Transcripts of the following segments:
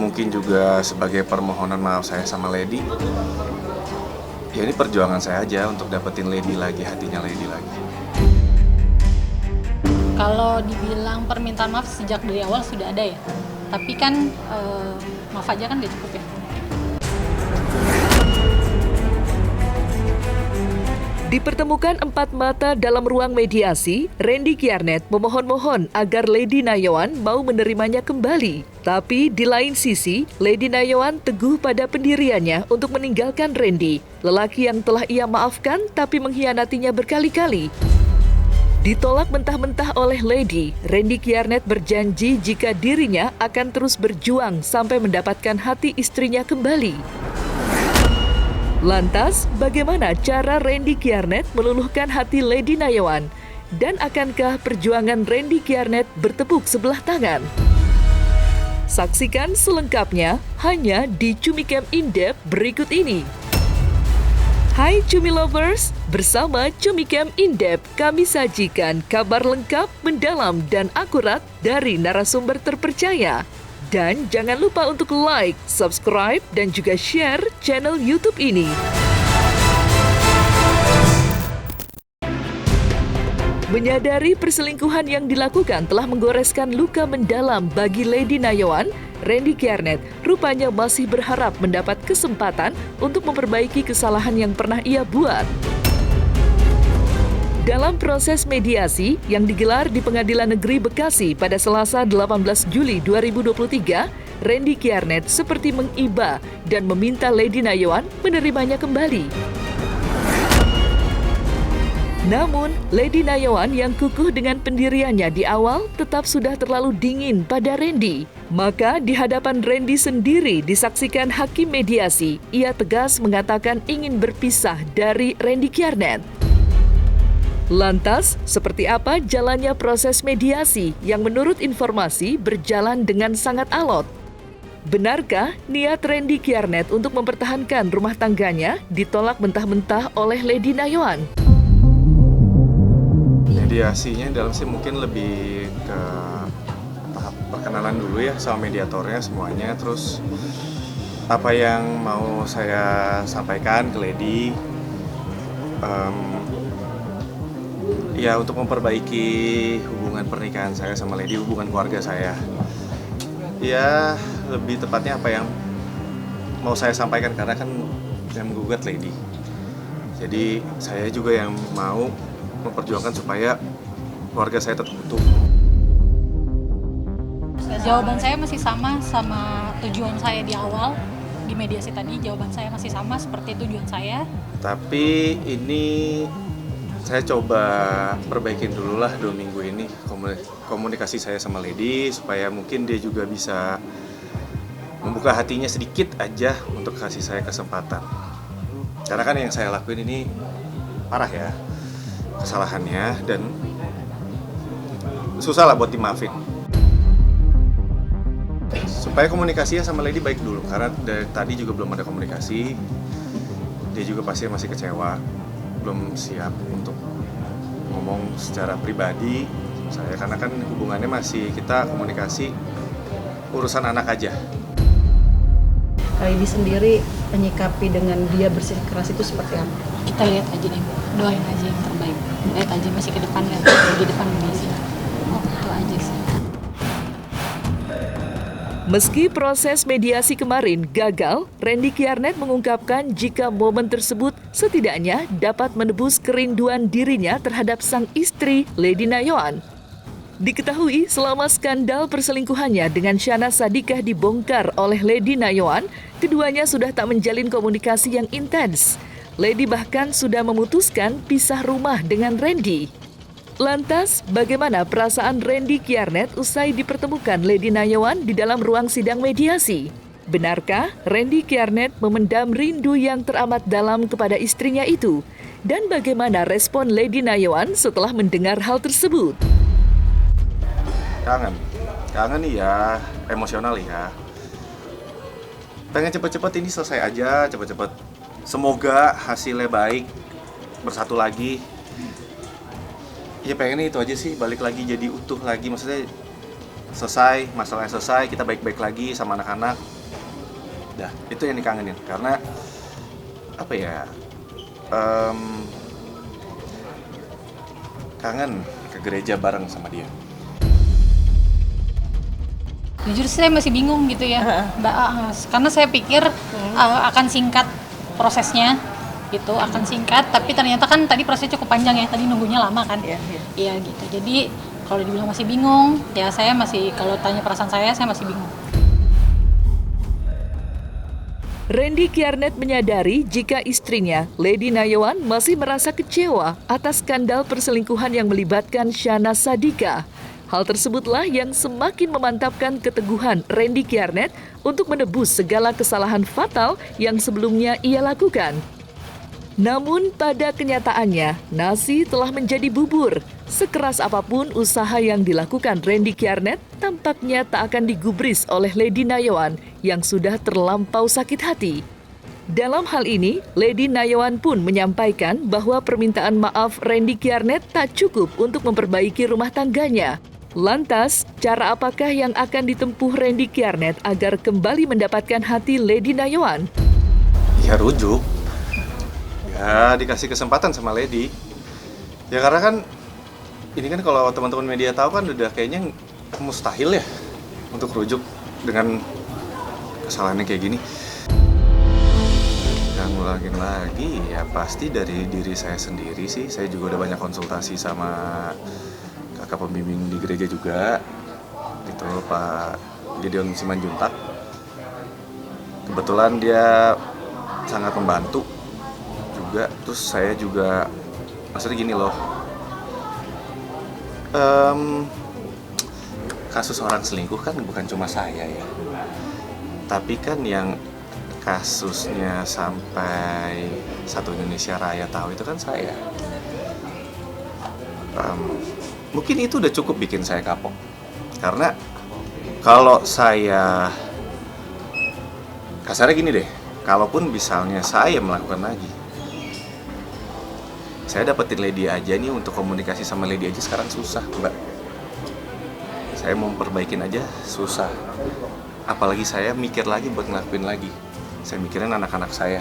mungkin juga sebagai permohonan maaf saya sama Lady. Ya ini perjuangan saya aja untuk dapetin Lady lagi, hatinya Lady lagi. Kalau dibilang permintaan maaf sejak dari awal sudah ada ya. Tapi kan maaf aja kan gak cukup ya. Dipertemukan empat mata dalam ruang mediasi, Randy Kiernet memohon-mohon agar Lady Nayawan mau menerimanya kembali. Tapi di lain sisi, Lady Nayawan teguh pada pendiriannya untuk meninggalkan Randy, lelaki yang telah ia maafkan tapi mengkhianatinya berkali-kali. Ditolak mentah-mentah oleh Lady, Randy Kiernet berjanji jika dirinya akan terus berjuang sampai mendapatkan hati istrinya kembali. Lantas, bagaimana cara Randy Kiernet meluluhkan hati Lady Nayawan? Dan akankah perjuangan Randy Kiernet bertepuk sebelah tangan? Saksikan selengkapnya hanya di Cumicam In-Depth berikut ini. Hai Cumi Lovers, bersama Cumicam In-Depth kami sajikan kabar lengkap, mendalam, dan akurat dari narasumber terpercaya. Dan jangan lupa untuk like, subscribe, dan juga share channel YouTube ini. Menyadari perselingkuhan yang dilakukan telah menggoreskan luka mendalam bagi Lady Nayawan, Randy Kiernet rupanya masih berharap mendapat kesempatan untuk memperbaiki kesalahan yang pernah ia buat. Dalam proses mediasi yang digelar di Pengadilan Negeri Bekasi pada Selasa 18 Juli 2023, Randy Kiernet seperti mengiba dan meminta Lady Nayawan menerimanya kembali. Namun, Lady Nayawan yang kukuh dengan pendiriannya di awal tetap sudah terlalu dingin pada Randy. Maka di hadapan Randy sendiri disaksikan hakim mediasi, ia tegas mengatakan ingin berpisah dari Randy Kiernet. Lantas, seperti apa jalannya proses mediasi yang menurut informasi berjalan dengan sangat alot? Benarkah niat Randy Kiernet untuk mempertahankan rumah tangganya ditolak mentah-mentah oleh Lady Nayawan? Mediasinya dalam sih mungkin lebih ke tahap perkenalan dulu ya sama mediatornya semuanya. Terus apa yang mau saya sampaikan ke Lady, ya untuk memperbaiki hubungan pernikahan saya sama Lady, hubungan keluarga saya. Ya lebih tepatnya apa yang mau saya sampaikan karena kan yang menggugat Lady. Jadi saya juga yang mau memperjuangkan supaya keluarga saya tetap utuh. Jawaban saya masih sama tujuan saya di awal di mediasi tadi. Jawaban saya masih sama seperti tujuan saya. Tapi ini saya coba perbaikin dulu lah 2 minggu ini komunikasi saya sama Lady supaya mungkin dia juga bisa membuka hatinya sedikit aja untuk kasih saya kesempatan. Karena kan yang saya lakuin ini parah ya kesalahannya dan susah lah buat dimaafin. Supaya komunikasinya sama Lady baik dulu karena dari tadi juga belum ada komunikasi. Dia juga pasti masih kecewa, belum siap untuk ngomong secara pribadi sama saya karena kan hubungannya masih kita komunikasi urusan anak aja. Lady sendiri menyikapi dengan dia bersikeras itu seperti apa? Kita lihat aja deh, doain aja yang terbaik. Lihat aja masih ke depan, lihat di depan mediasi. Oh, itu aja sih. Meski proses mediasi kemarin gagal, Randy Kiernet mengungkapkan jika momen tersebut setidaknya dapat menebus kerinduan dirinya terhadap sang istri, Lady Nayawan. Diketahui selama skandal perselingkuhannya dengan Shana Sadikah dibongkar oleh Lady Nayawan, keduanya sudah tak menjalin komunikasi yang intens. Lady bahkan sudah memutuskan pisah rumah dengan Randy. Lantas, bagaimana perasaan Randy Kiernet usai dipertemukan Lady Nayawan di dalam ruang sidang mediasi? Benarkah Randy Kiernet memendam rindu yang teramat dalam kepada istrinya itu? Dan bagaimana respon Lady Nayawan setelah mendengar hal tersebut? Kangen ya, emosional ya. Pengen cepet-cepet ini selesai aja, cepet-cepet. Semoga hasilnya baik, bersatu lagi. Ya pengennya itu aja sih, balik lagi jadi utuh lagi. Maksudnya selesai, masalahnya selesai, kita baik-baik lagi sama anak-anak. Dah, itu yang dikangenin. Karena apa ya? em, Kangen ke gereja bareng sama dia. Jujur saya masih bingung gitu ya, karena saya pikir akan singkat prosesnya, gitu, akan singkat. Tapi ternyata kan tadi prosesnya cukup panjang ya, tadi nunggunya lama kan. Iya gitu. Jadi kalau dibilang masih bingung, ya saya masih, kalau tanya perasaan saya masih bingung. Randy Kiernet menyadari jika istrinya, Lady Nayawan, masih merasa kecewa atas skandal perselingkuhan yang melibatkan Shana Sadika. Hal tersebutlah yang semakin memantapkan keteguhan Randy Kiernet untuk menebus segala kesalahan fatal yang sebelumnya ia lakukan. Namun pada kenyataannya, nasi telah menjadi bubur. Sekeras apapun usaha yang dilakukan Randy Kiernet, tampaknya tak akan digubris oleh Lady Nayawan yang sudah terlampau sakit hati. Dalam hal ini, Lady Nayawan pun menyampaikan bahwa permintaan maaf Randy Kiernet tak cukup untuk memperbaiki rumah tangganya. Lantas, cara apakah yang akan ditempuh Randy Kiernet agar kembali mendapatkan hati Lady Nayawan? Ya rujuk. Ya dikasih kesempatan sama Lady. Ya karena kan ini kan kalau teman-teman media tahu kan udah kayaknya mustahil ya untuk rujuk dengan kesalahannya kayak gini. Yang ngulangin lagi ya pasti dari diri saya sendiri sih. Saya juga udah banyak konsultasi sama kakak pembimbing di gereja juga, gitu, Pak Gideon Simanjuntak. Kebetulan dia sangat membantu juga. Terus saya juga, maksudnya gini loh, kasus orang selingkuh kan bukan cuma saya ya, tapi kan yang kasusnya sampai satu Indonesia Raya tahu itu kan saya. Mungkin itu udah cukup bikin saya kapok. Karena kalau saya, kasarnya gini deh, kalaupun misalnya saya melakukan lagi, saya dapetin Lady aja nih, untuk komunikasi sama Lady aja sekarang susah, Mbak. Saya mau perbaikin aja susah. Apalagi saya mikir lagi buat ngelakuin lagi. Saya mikirin anak-anak saya.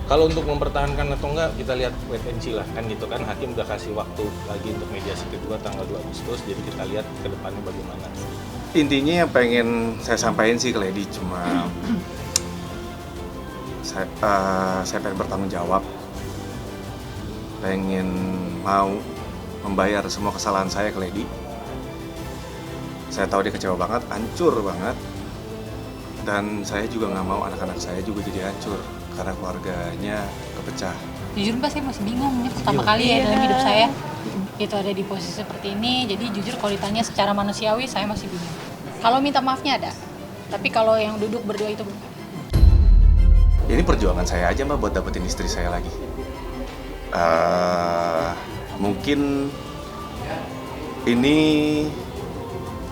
Kalau untuk mempertahankan atau enggak, kita lihat wait and see lah, kan gitu kan. Hakim udah kasih waktu lagi untuk mediasi kedua tanggal 2 Agustus, jadi kita lihat ke depannya bagaimana. Intinya yang pengen saya sampaikan sih ke Lady cuma saya pengen bertanggung jawab, pengen mau membayar semua kesalahan saya ke Lady. Saya tahu dia kecewa banget, hancur banget, dan saya juga nggak mau anak-anak saya juga jadi hancur karena keluarganya kepecah. Jujur Mbak, saya masih bingung, ini pertama kali ya dalam hidup saya itu ada di posisi seperti ini. Jadi jujur kalau ditanya secara manusiawi saya masih bingung. Kalau minta maafnya ada, tapi kalau yang duduk berdua itu belum. Ini perjuangan saya aja Mbak buat dapetin istri saya lagi. Mungkin ini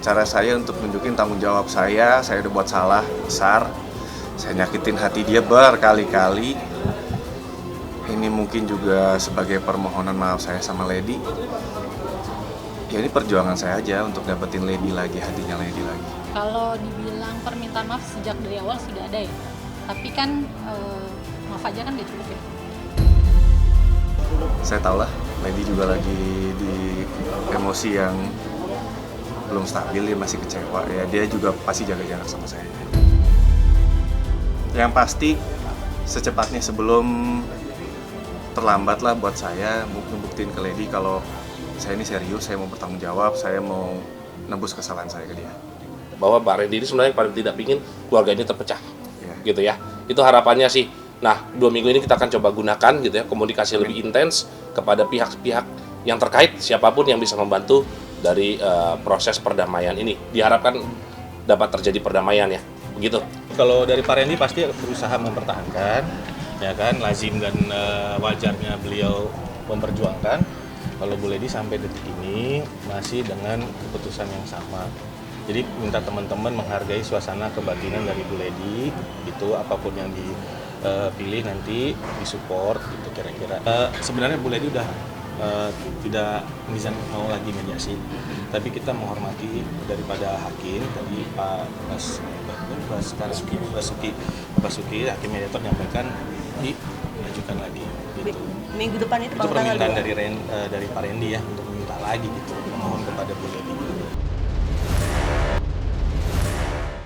cara saya untuk nunjukin tanggung jawab saya udah buat salah besar. Saya nyakitin hati dia berkali-kali. Ini mungkin juga sebagai permohonan maaf saya sama Lady. Ya ini perjuangan saya aja untuk dapetin Lady lagi, hatinya Lady lagi. Kalau dibilang permintaan maaf sejak dari awal sudah ada ya. Tapi kan maaf aja kan gak cukup ya. Saya tahu lah, Lady juga lagi di emosi yang belum stabil, dia masih kecewa. Ya dia juga pasti jaga jarak sama saya. Yang pasti secepatnya sebelum terlambat lah buat saya ngebuktiin ke Lady kalau saya ini serius, saya mau bertanggung jawab, saya mau nebus kesalahan saya ke dia. Bahwa Pak Randy ini sebenarnya paling tidak ingin keluarganya terpecah, gitu ya. Itu harapannya sih. Nah, 2 minggu ini kita akan coba gunakan gitu ya, komunikasi lebih intens kepada pihak-pihak yang terkait, siapapun yang bisa membantu dari proses perdamaian ini. Diharapkan dapat terjadi perdamaian ya, begitu. Kalau dari Pak Randy pasti berusaha mempertahankan, ya kan, lazim dan wajarnya beliau memperjuangkan. Kalau Bu Lady sampai detik ini masih dengan keputusan yang sama. Jadi minta teman-teman menghargai suasana kebatinan dari Bu Lady, itu apapun yang dipilih nanti disupport gitu kira-kira. Sebenarnya Bu Lady udah tidak bisa mau lagi mediasi, tapi kita menghormati daripada hakim tadi Pak Basuki hakim mediator menyampaikan diajukan lagi gitu. Minggu depan itu Itu permintaan dari Pak Randy ya untuk meminta lagi gitu, memohon kepada Bu Lady.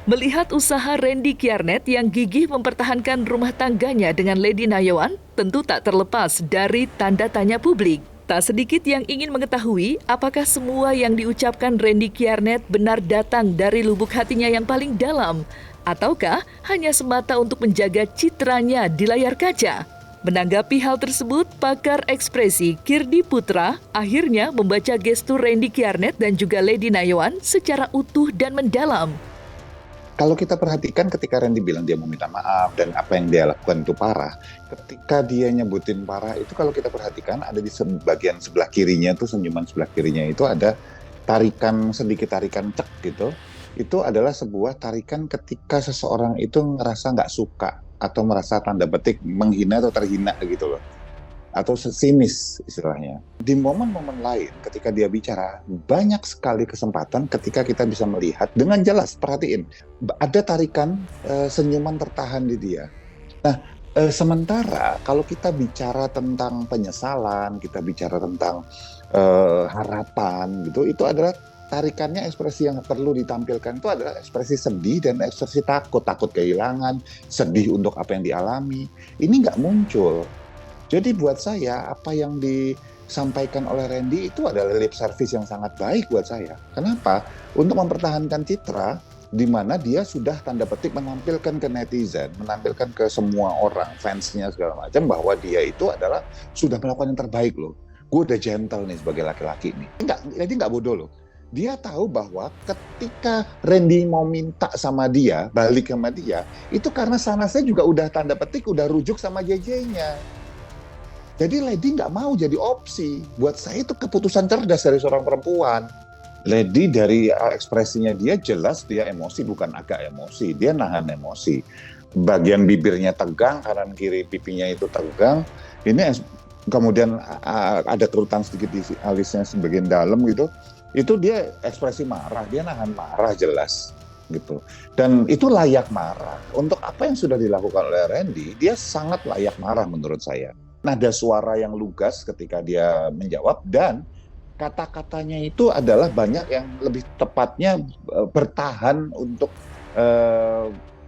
Melihat usaha Randy Kiernet yang gigih mempertahankan rumah tangganya dengan Lady Nayawan, tentu tak terlepas dari tanda tanya publik. Tak sedikit yang ingin mengetahui apakah semua yang diucapkan Randy Kiernet benar datang dari lubuk hatinya yang paling dalam, ataukah hanya semata untuk menjaga citranya di layar kaca. Menanggapi hal tersebut, pakar ekspresi Kirdi Putra akhirnya membaca gestur Randy Kiernet dan juga Lady Nayawan secara utuh dan mendalam. Kalau kita perhatikan ketika Randy bilang dia mau minta maaf dan apa yang dia lakukan itu parah, ketika dia nyebutin parah itu kalau kita perhatikan ada di bagian sebelah kirinya tuh, senyuman sebelah kirinya itu ada sedikit tarikan cek gitu. Itu adalah sebuah tarikan ketika seseorang itu ngerasa nggak suka atau merasa tanda petik menghina atau terhina gitu loh. Atau sinis istilahnya. Di momen-momen lain ketika dia bicara, banyak sekali kesempatan ketika kita bisa melihat dengan jelas, perhatiin, ada tarikan senyuman tertahan di dia. Nah, sementara kalau kita bicara tentang penyesalan, kita bicara tentang harapan gitu, itu adalah tarikannya, ekspresi yang perlu ditampilkan itu adalah ekspresi sedih dan ekspresi takut kehilangan, sedih untuk apa yang dialami. Ini nggak muncul. Jadi buat saya, apa yang disampaikan oleh Randy itu adalah lip service yang sangat baik buat saya. Kenapa? Untuk mempertahankan citra, di mana dia sudah tanda petik menampilkan ke netizen, menampilkan ke semua orang, fansnya segala macam, bahwa dia itu adalah sudah melakukan yang terbaik loh. Gue udah gentle nih sebagai laki-laki nih. Jadi nggak bodoh loh. Dia tahu bahwa ketika Randy mau minta sama dia, balik sama dia, itu karena sana saya juga udah tanda petik, udah rujuk sama JJ-nya. Jadi Lady nggak mau jadi opsi. Buat saya itu keputusan cerdas dari seorang perempuan. Lady dari ekspresinya dia jelas dia emosi, bukan agak emosi. Dia nahan emosi. Bagian bibirnya tegang, kanan kiri pipinya itu tegang. Ini kemudian ada kerutan sedikit di alisnya sebagian dalam gitu. Itu dia ekspresi marah, dia nahan marah jelas gitu. Dan itu layak marah. Untuk apa yang sudah dilakukan oleh Randy, dia sangat layak marah menurut saya. Nada suara yang lugas ketika dia menjawab, dan kata-katanya itu adalah banyak yang lebih tepatnya bertahan untuk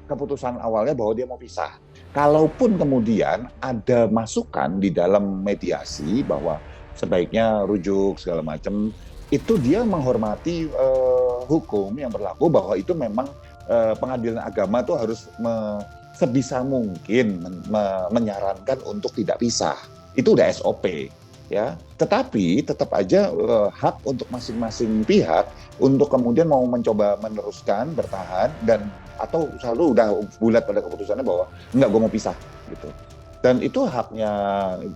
keputusan awalnya bahwa dia mau pisah. Kalaupun kemudian ada masukan di dalam mediasi bahwa sebaiknya rujuk segala macam, itu dia menghormati hukum yang berlaku, bahwa itu memang pengadilan agama tuh harus sebisa mungkin menyarankan untuk tidak pisah. Itu udah SOP ya. Tetapi tetap aja hak untuk masing-masing pihak untuk kemudian mau mencoba meneruskan bertahan, dan atau selalu udah bulat pada keputusannya bahwa enggak, gue mau pisah gitu. Dan itu haknya,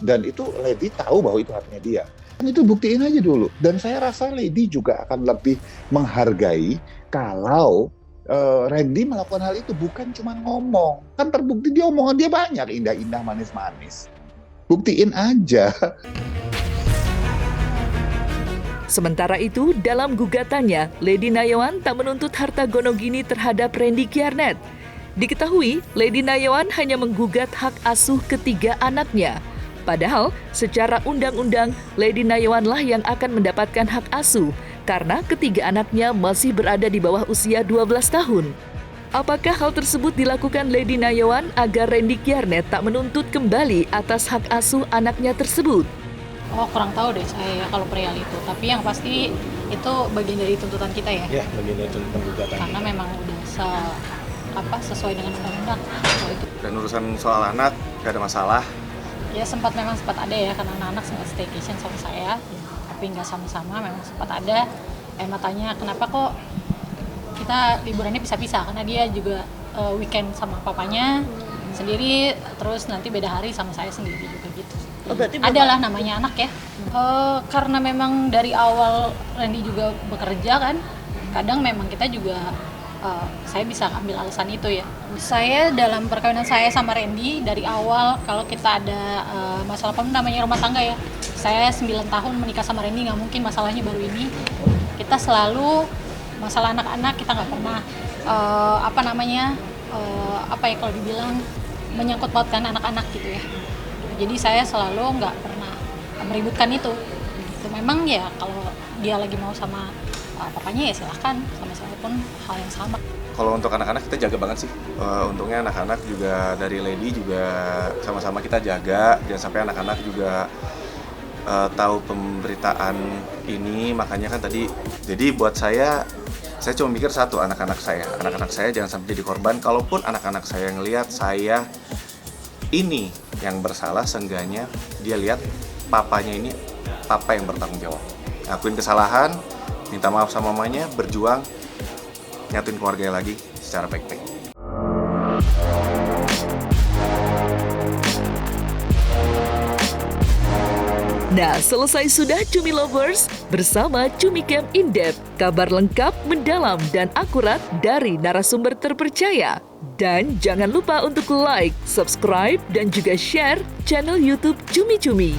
dan itu Lady tahu bahwa itu haknya dia. Dan itu buktiin aja dulu. Dan saya rasa Lady juga akan lebih menghargai kalau Randy melakukan hal itu, bukan cuma ngomong. Kan terbukti dia omongan dia banyak, indah-indah, manis-manis. Buktiin aja. Sementara itu, dalam gugatannya, Lady Nayawan tak menuntut harta gonogini terhadap Randy Kiernet. Diketahui, Lady Nayawan hanya menggugat hak asuh ketiga anaknya. Padahal, secara undang-undang, Lady Nayawanlah yang akan mendapatkan hak asuh, karena ketiga anaknya masih berada di bawah usia 12 tahun. Apakah hal tersebut dilakukan Lady Nayawan agar Randy Kiernet tak menuntut kembali atas hak asuh anaknya tersebut? Oh, kurang tahu deh saya ya kalau perihal itu. Tapi yang pasti itu bagian dari tuntutan kita ya. Ya, bagian dari tuntutan gugatan. Karena memang udah sesuai dengan undang-undang. Dan urusan soal anak gak ada masalah. Ya sempat ada ya, karena anak-anak sempat staycation sama saya, tapi nggak sama-sama, memang sempat ada. Emma tanya kenapa kok kita liburannya pisah-pisah, karena dia juga weekend sama papanya sendiri, terus nanti beda hari sama saya sendiri juga gitu. Oh, berarti adalah namanya anak ya. Karena memang dari awal Randy juga bekerja kan, kadang memang kita juga saya bisa ambil alasan itu ya. Saya dalam perkawinan saya sama Randy dari awal kalau kita ada masalah apa namanya rumah tangga ya. Saya 9 tahun menikah sama Randy, nggak mungkin masalahnya baru ini. Kita selalu masalah anak-anak kita nggak pernah apa ya kalau dibilang menyangkut pautkan anak-anak gitu ya. Jadi saya selalu nggak pernah meributkan itu. Gitu. Memang ya kalau dia lagi mau sama papanya ya silahkan, sama saya pun hal yang sama. Kalau untuk anak-anak kita jaga banget sih. Untungnya anak-anak juga dari Lady juga sama-sama kita jaga, jangan sampai anak-anak juga tahu pemberitaan ini. Makanya kan tadi, jadi buat saya cuma mikir satu, anak-anak saya jangan sampai jadi korban. Kalaupun anak-anak saya ngelihat saya ini yang bersalah, seenggaknya dia lihat papanya ini papa yang bertanggung jawab, ngakuin kesalahan, minta maaf sama mamanya, berjuang nyatuin keluarganya lagi secara baik-baik. Nah, selesai sudah Cumi Lovers bersama Cumi Camp In-Depth. Kabar lengkap, mendalam, dan akurat dari narasumber terpercaya. Dan jangan lupa untuk like, subscribe, dan juga share channel YouTube Cumi Cumi.